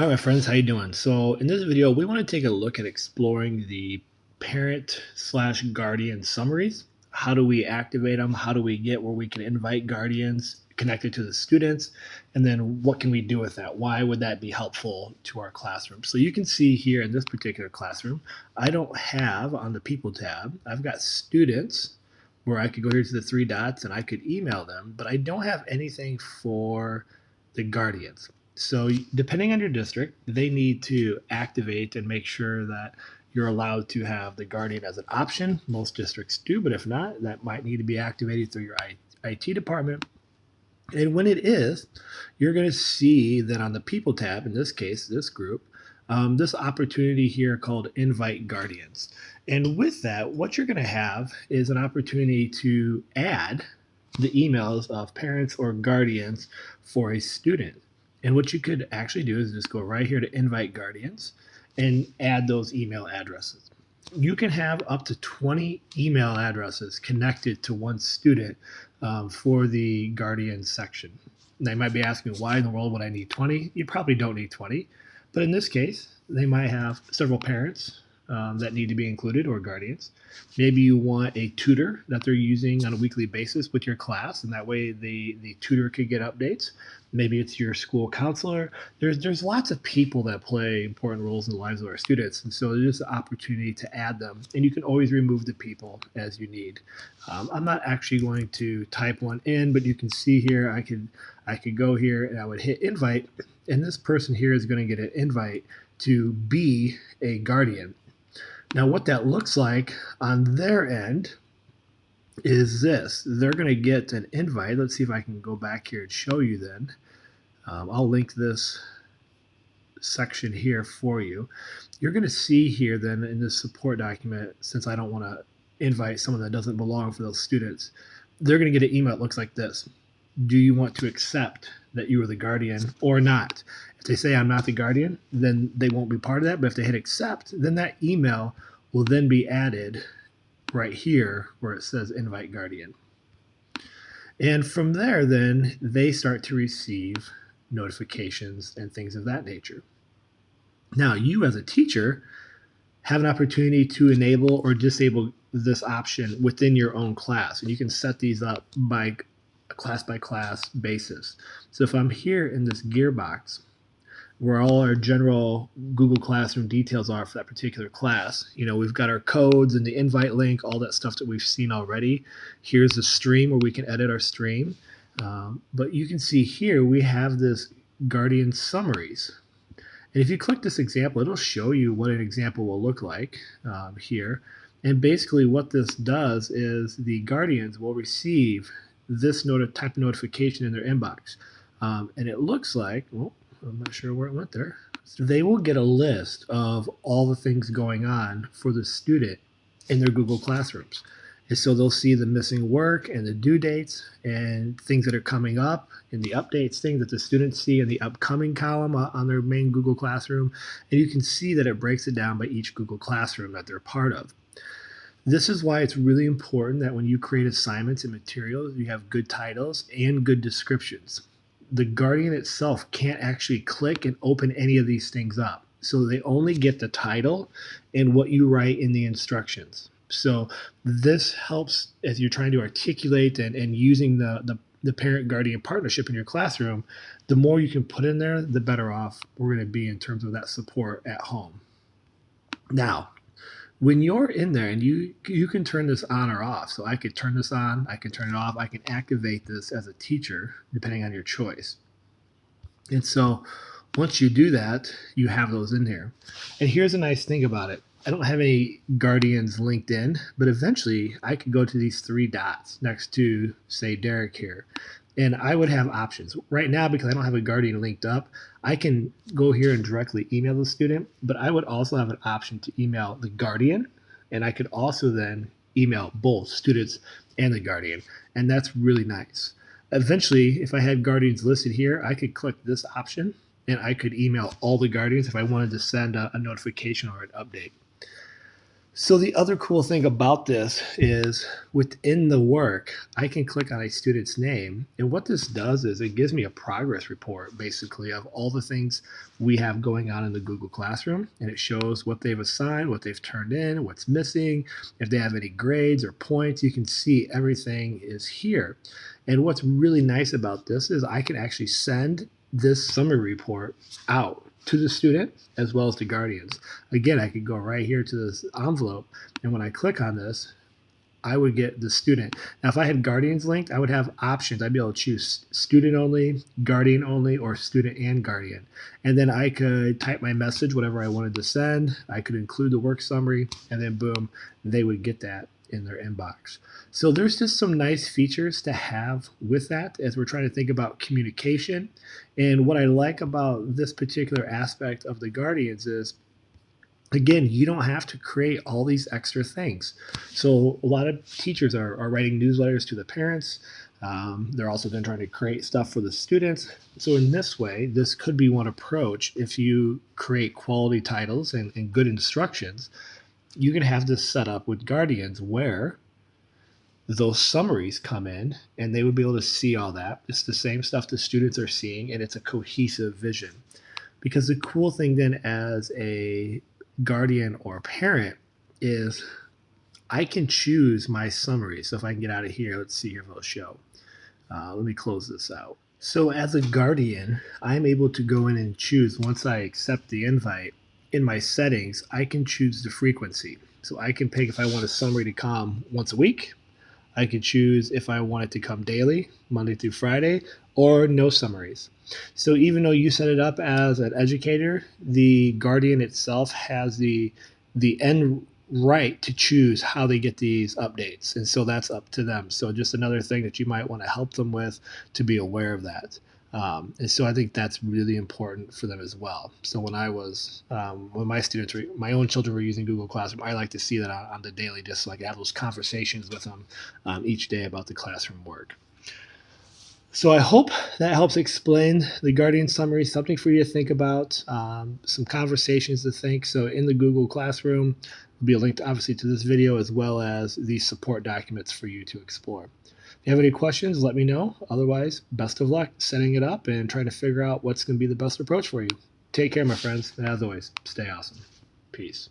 All right, my friends, how you doing? So in this video, we want to take a look at exploring the parent slash guardian summaries. How do we activate them? How do we get where we can invite guardians connected to the students? And then what can we do with that? Why would that be helpful to our classroom? So you can see here in this particular classroom, I don't have on the people tab, I've got students where I could go here to the three dots and I could email them, but I don't have anything for the guardians. So, depending on your district, they need to activate and make sure that you're allowed to have the guardian as an option. Most districts do, but if not, that might need to be activated through your IT department. And when it is, you're going to see that on the people tab, in this case, this group, this opportunity here called invite guardians. And with that, what you're going to have is an opportunity to add the emails of parents or guardians for a student. And what you could actually do is just go right here to invite guardians and add those email addresses. You can have up to 20 email addresses connected to one student for the guardian section. And they might be asking, why in the world would I need 20? You probably don't need 20. But in this case, they might have several parents that need to be included or guardians. Maybe you want a tutor that they're using on a weekly basis with your class, and that way the tutor could get updates. Maybe it's your school counselor. There's lots of people that play important roles in the lives of our students, and so there's an opportunity to add them, and you can always remove the people as you need. I'm not actually going to type one in, but you can see here I could go here and I would hit invite, and this person here is going to get an invite to be a guardian. Now, what that looks like on their end is this. They're going to get an invite. Let's see if I can go back here and show you then. I'll link this section here for you. You're going to see here then in this support document, since I don't want to invite someone that doesn't belong for those students, they're going to get an email that looks like this. Do you want to accept that you are the guardian or not? If they say I'm not the guardian, then they won't be part of that. But if they hit accept, then that email will then be added right here where it says invite guardian. And from there, then they start to receive notifications and things of that nature. Now, you as a teacher have an opportunity to enable or disable this option within your own class. And you can set these up by class basis. So if I'm here in this gearbox where all our general Google Classroom details are for that particular class, we've got our codes and the invite link, all that stuff that we've seen already. Here's the stream where we can edit our stream. But you can see here we have this Guardian Summaries. And if you click this example, it'll show you what an example will look like here. And basically what this does is the guardians will receive this type of notification in their inbox. And it looks like, I'm not sure where it went there. So they will get a list of all the things going on for the student in their Google Classrooms. And so they'll see the missing work and the due dates and things that are coming up and the updates, things that the students see in the upcoming column on their main Google Classroom. And you can see that it breaks it down by each Google Classroom that they're part of. This is why it's really important that when you create assignments and materials, you have good titles and good descriptions. The Guardian itself can't actually click and open any of these things up. So they only get the title and what you write in the instructions. So this helps as you're trying to articulate and using the parent-guardian partnership in your classroom. The more you can put in there, the better off we're going to be in terms of that support at home. Now, when you're in there, and you can turn this on or off. So I could turn this on, I can turn it off, I can activate this as a teacher, depending on your choice. And so once you do that, you have those in here. And here's a nice thing about it. I don't have any guardians linked in, but eventually I could go to these three dots next to, say, Derek here, and I would have options. Right now, because I don't have a guardian linked up, I can go here and directly email the student, but I would also have an option to email the guardian, and I could also then email both students and the guardian, and that's really nice. Eventually, if I had guardians listed here, I could click this option, and I could email all the guardians if I wanted to send a notification or an update. So the other cool thing about this is within the work, I can click on a student's name. And what this does is it gives me a progress report basically of all the things we have going on in the Google Classroom. And it shows what they've assigned, what they've turned in, what's missing, if they have any grades or points. You can see everything is here. And what's really nice about this is I can actually send this summary report out to the student as well as the guardians. Again, I could go right here to this envelope, and when I click on this, I would get the student. Now, if I had guardians linked, I would have options. I'd be able to choose student only, guardian only, or student and guardian. And then I could type my message, whatever I wanted to send. I could include the work summary, and then boom, they would get that in their inbox. So there's just some nice features to have with that as we're trying to think about communication. And what I like about this particular aspect of the guardians is, again, you don't have to create all these extra things. So a lot of teachers are writing newsletters to the parents. They're also then trying to create stuff for the students. So in this way, this could be one approach. If you create quality titles and good instructions, you can have this set up with guardians where those summaries come in and they would be able to see all that. It's the same stuff the students are seeing, and it's a cohesive vision. Because the cool thing then as a guardian or parent is I can choose my summary. So if I can get out of here, let's see here if it'll show. Let me close this out. So as a guardian, I'm able to go in and choose, once I accept the invite, in my settings, I can choose the frequency. So I can pick if I want a summary to come once a week. I could choose if I want it to come daily, Monday through Friday, or no summaries. So even though you set it up as an educator, the guardian itself has the end right to choose how they get these updates. And so that's up to them. So just another thing that you might want to help them with, to be aware of that. And so I think that's really important for them as well. So when my students, my own children were using Google Classroom, I like to see that on the daily, just so I can have those conversations with them each day about the classroom work. So I hope that helps explain the Guardian summary, something for you to think about, some conversations to think. So in the Google Classroom, there'll be a link, obviously, to this video as well as the support documents for you to explore. If you have any questions, let me know. Otherwise, best of luck setting it up and trying to figure out what's going to be the best approach for you. Take care, my friends, and as always, stay awesome. Peace.